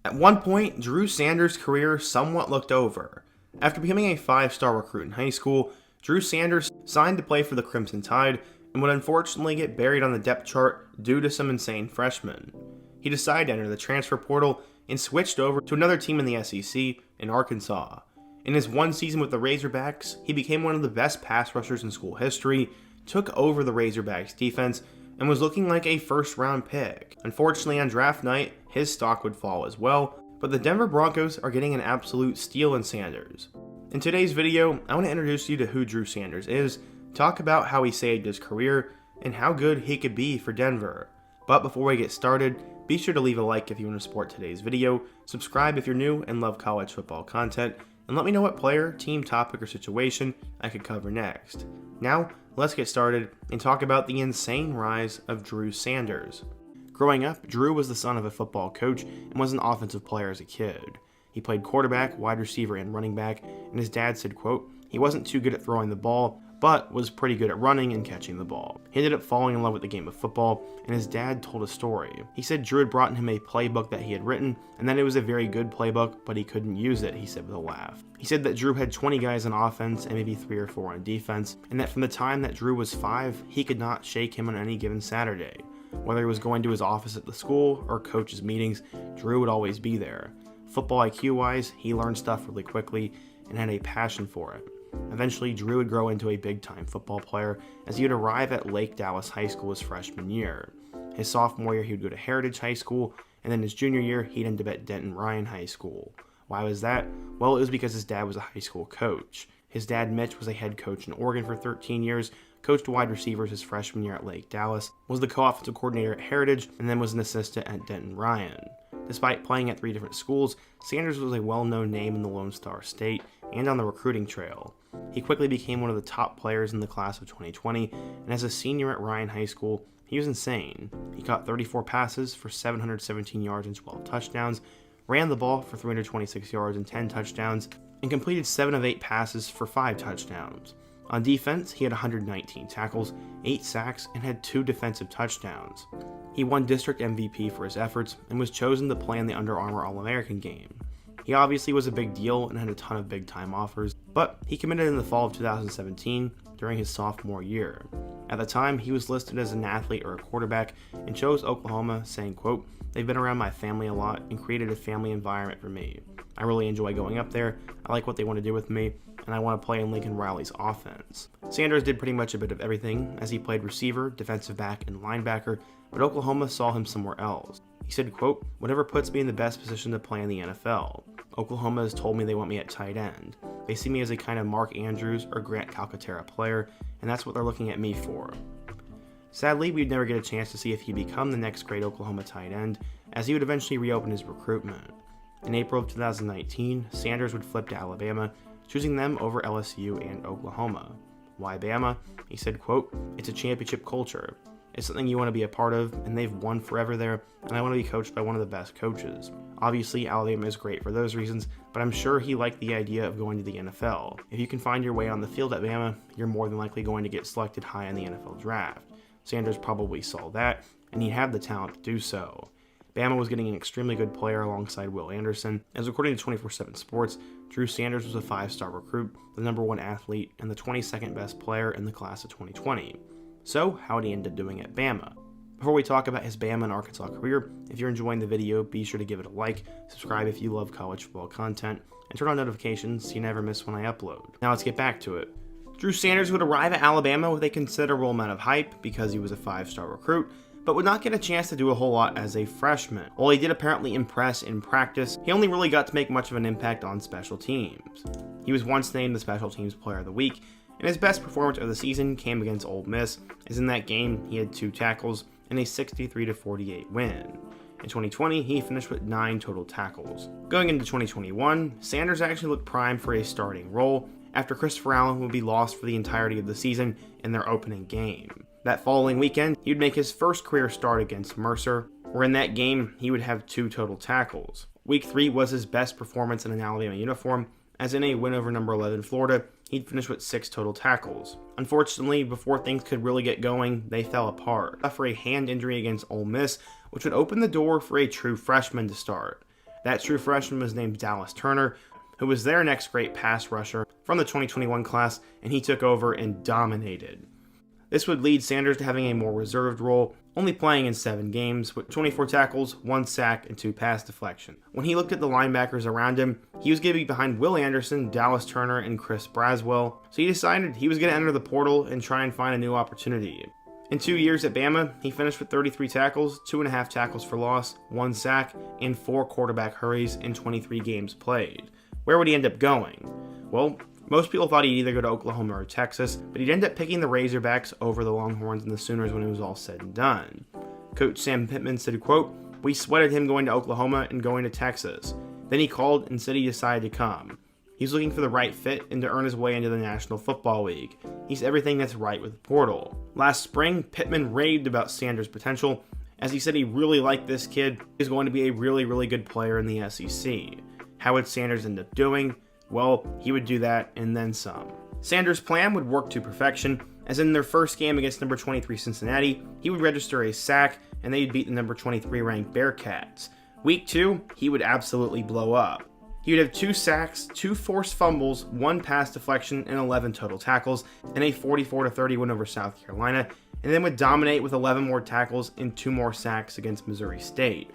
At one point, Drew Sanders' career somewhat looked over. After becoming a 5-star recruit in high school, Drew Sanders signed to play for the Crimson Tide and would unfortunately get buried on the depth chart due to some insane freshmen. He decided to enter the transfer portal and switched over to another team in the SEC in Arkansas. In his one season with the Razorbacks, he became one of the best pass rushers in school history, took over the Razorbacks defense, and was looking like a first-round pick. Unfortunately, on draft night, his stock would fall as well, but the Denver Broncos are getting an absolute steal in Sanders. In today's video, I want to introduce you to who Drew Sanders is, talk about how he saved his career, and how good he could be for Denver. But before we get started, be sure to leave a like if you want to support today's video, subscribe if you're new and love college football content, and let me know what player, team, topic, or situation I could cover next. Now, let's get started and talk about the insane rise of Drew Sanders. Growing up, Drew was the son of a football coach and was an offensive player as a kid. He played quarterback, wide receiver, and running back, and his dad said, quote, he wasn't too good at throwing the ball, but was pretty good at running and catching the ball. He ended up falling in love with the game of football, and his dad told a story. He said Drew had brought him a playbook that he had written, and that it was a very good playbook, but he couldn't use it, he said with a laugh. He said that Drew had 20 guys on offense and maybe 3 or 4 on defense, and that from the time that Drew was 5, he could not shake him on any given Saturday. Whether he was going to his office at the school or coach's meetings, Drew would always be there. Football IQ-wise, he learned stuff really quickly and had a passion for it. Eventually, Drew would grow into a big-time football player as he would arrive at Lake Dallas High School his freshman year. His sophomore year, he would go to Heritage High School, and then his junior year, he'd end up at Denton Ryan High School. Why was that? Well, it was because his dad was a high school coach. His dad, Mitch, was a head coach in Oregon for 13 years, coached wide receivers his freshman year at Lake Dallas, was the co-offensive coordinator at Heritage, and then was an assistant at Denton Ryan. Despite playing at 3 different schools, Sanders was a well-known name in the Lone Star State and on the recruiting trail. He quickly became one of the top players in the class of 2020, and as a senior at Ryan High School, he was insane. He caught 34 passes for 717 yards and 12 touchdowns, ran the ball for 326 yards and 10 touchdowns, and completed 7 of 8 passes for 5 touchdowns. On defense, he had 119 tackles, 8 sacks, and had 2 defensive touchdowns. He won district MVP for his efforts and was chosen to play in the Under Armour All-American game. He obviously was a big deal and had a ton of big-time offers, but he committed in the fall of 2017 during his sophomore year. At the time, he was listed as an athlete or a quarterback and chose Oklahoma, saying, quote, they've been around my family a lot and created a family environment for me. I really enjoy going up there, I like what they want to do with me, and I want to play in Lincoln Riley's offense. Sanders did pretty much a bit of everything, as he played receiver, defensive back, and linebacker, but Oklahoma saw him somewhere else. He said, quote, whatever puts me in the best position to play in the NFL. Oklahoma has told me they want me at tight end. They see me as a kind of Mark Andrews or Grant Calcaterra player, and that's what they're looking at me for. Sadly, we'd never get a chance to see if he'd become the next great Oklahoma tight end, as he would eventually reopen his recruitment. In April of 2019, Sanders would flip to Alabama, choosing them over LSU and Oklahoma. Why Bama? He said, quote, it's a championship culture. It's something you want to be a part of, and they've won forever there, and I want to be coached by one of the best coaches. Obviously, Alabama is great for those reasons, but I'm sure he liked the idea of going to the NFL. If you can find your way on the field at Bama, you're more than likely going to get selected high in the NFL draft. Sanders probably saw that, and he had the talent to do so. Bama was getting an extremely good player alongside Will Anderson, as according to 24/7 Sports, Drew Sanders was a 5-star recruit, the #1 athlete, and the 22nd best player in the class of 2020. So, how did he end up doing at Bama? Before we talk about his Bama and Arkansas career, if you're enjoying the video, be sure to give it a like, subscribe if you love college football content, and turn on notifications so you never miss when I upload. Now let's get back to it. Drew Sanders would arrive at Alabama with a considerable amount of hype because he was a 5-star recruit, but would not get a chance to do a whole lot as a freshman. While he did apparently impress in practice, he only really got to make much of an impact on special teams. He was once named the Special Teams Player of the Week, and his best performance of the season came against Ole Miss, as in that game he had 2 tackles and a 63-48 win. In 2020, he finished with 9 total tackles. Going into 2021, Sanders actually looked primed for a starting role after Christopher Allen would be lost for the entirety of the season in their opening game. That following weekend, he would make his first career start against Mercer, where in that game, he would have 2 total tackles. Week 3 was his best performance in an Alabama uniform, as in a win over number 11 Florida, he'd finished with 6 total tackles. Unfortunately, before things could really get going, they fell apart. For a hand injury against Ole Miss, which would open the door for a true freshman to start. That true freshman was named Dallas Turner, who was their next great pass rusher from the 2021 class, and he took over and dominated. This would lead Sanders to having a more reserved role, only playing in 7 games with 24 tackles, 1 sack, and 2 pass deflections. When he looked at the linebackers around him, he was going to be behind Will Anderson, Dallas Turner, and Chris Braswell, so he decided he was going to enter the portal and try and find a new opportunity. In 2 years at Bama, he finished with 33 tackles, 2.5 tackles for loss, 1 sack, and 4 quarterback hurries in 23 games played. Where would he end up going? Well, most people thought he'd either go to Oklahoma or Texas, but he'd end up picking the Razorbacks over the Longhorns and the Sooners when it was all said and done. Coach Sam Pittman said, quote, "We sweated him going to Oklahoma and going to Texas. Then he called and said he decided to come. He's looking for the right fit and to earn his way into the National Football League. He's everything that's right with the portal." Last spring, Pittman raved about Sanders' potential, as he said he really liked this kid. He's going to be a really good player in the SEC. How would Sanders end up doing? Well, he would do that and then some. Sanders' plan would work to perfection, as in their first game against number 23 Cincinnati, he would register a sack and they'd beat the number 23 ranked Bearcats. Week 2, he would absolutely blow up. He would have 2 sacks, 2 forced fumbles, 1 pass deflection, and 11 total tackles, and a 44-30 win over South Carolina, and then would dominate with 11 more tackles and 2 more sacks against Missouri State.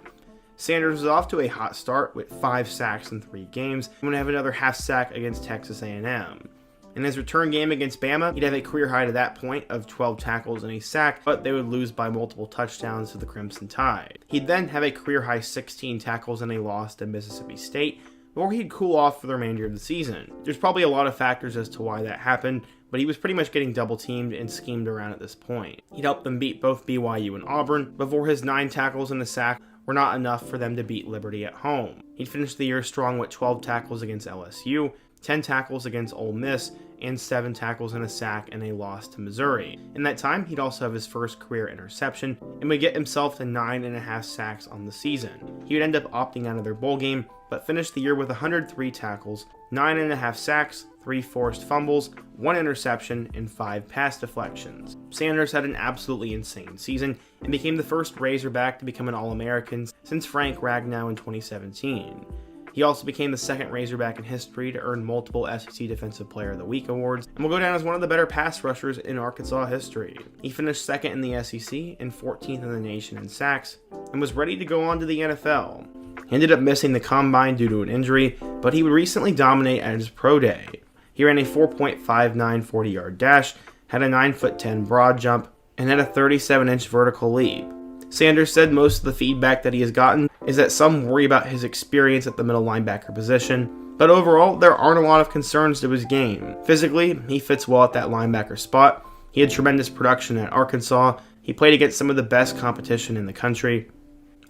Sanders was off to a hot start with 5 sacks in 3 games, and would have another half sack against Texas A&M. In his return game against Bama, he'd have a career high to that point of 12 tackles and a sack, but they would lose by multiple touchdowns to the Crimson Tide. He'd then have a career high 16 tackles and a loss to Mississippi State, before he'd cool off for the remainder of the season. There's probably a lot of factors as to why that happened, but he was pretty much getting double teamed and schemed around at this point. He'd helped them beat both BYU and Auburn before his 9 tackles and a sack were not enough for them to beat Liberty at home. He'd finished the year strong with 12 tackles against LSU, 10 tackles against Ole Miss, and 7 tackles and a sack and a loss to Missouri. In that time, he'd also have his first career interception and would get himself to 9.5 sacks on the season. He would end up opting out of their bowl game, but finished the year with 103 tackles, 9.5 sacks, 3 forced fumbles, 1 interception, and 5 pass deflections. Sanders had an absolutely insane season and became the first Razorback to become an All-American since Frank Ragnow in 2017. He also became the second Razorback in history to earn multiple SEC Defensive Player of the Week awards, and will go down as one of the better pass rushers in Arkansas history. He finished second in the SEC and 14th in the nation in sacks, and was ready to go on to the NFL. He ended up missing the combine due to an injury, but he would recently dominate at his pro day. He ran a 4.59 40-yard dash, had a 9'10" broad jump, and had a 37-inch vertical leap. Sanders said most of the feedback that he has gotten is that some worry about his experience at the middle linebacker position, but overall, there aren't a lot of concerns to his game. Physically, he fits well at that linebacker spot. He had tremendous production at Arkansas. He played against some of the best competition in the country,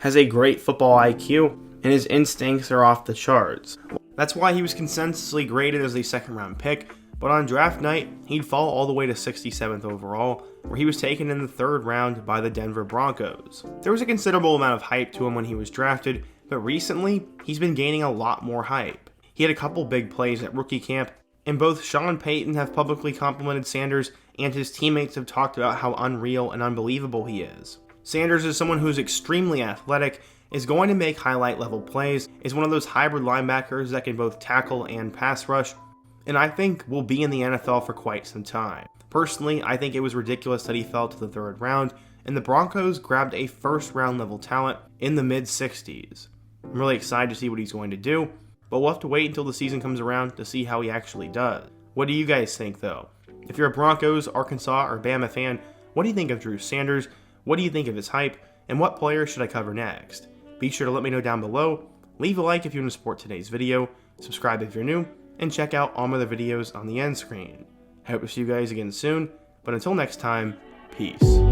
has a great football IQ, and his instincts are off the charts. That's why he was consensusly graded as a second-round pick, but on draft night, he'd fall all the way to 67th overall, where he was taken in the 3rd round by the Denver Broncos. There was a considerable amount of hype to him when he was drafted, but recently, he's been gaining a lot more hype. He had a couple big plays at rookie camp, and both Sean Payton have publicly complimented Sanders, and his teammates have talked about how unreal and unbelievable he is. Sanders is someone who's extremely athletic, is going to make highlight level plays, is one of those hybrid linebackers that can both tackle and pass rush, and I think will be in the NFL for quite some time. Personally, I think it was ridiculous that he fell to the 3rd round, and the Broncos grabbed a 1st round level talent in the mid-60s. I'm really excited to see what he's going to do, but we'll have to wait until the season comes around to see how he actually does. What do you guys think though? If you're a Broncos, Arkansas, or Bama fan, what do you think of Drew Sanders? What do you think of his hype? And what player should I cover next? Be sure to let me know down below, leave a like if you want to support today's video, subscribe if you're new, and check out all my other videos on the end screen. I hope to see you guys again soon, but until next time, peace.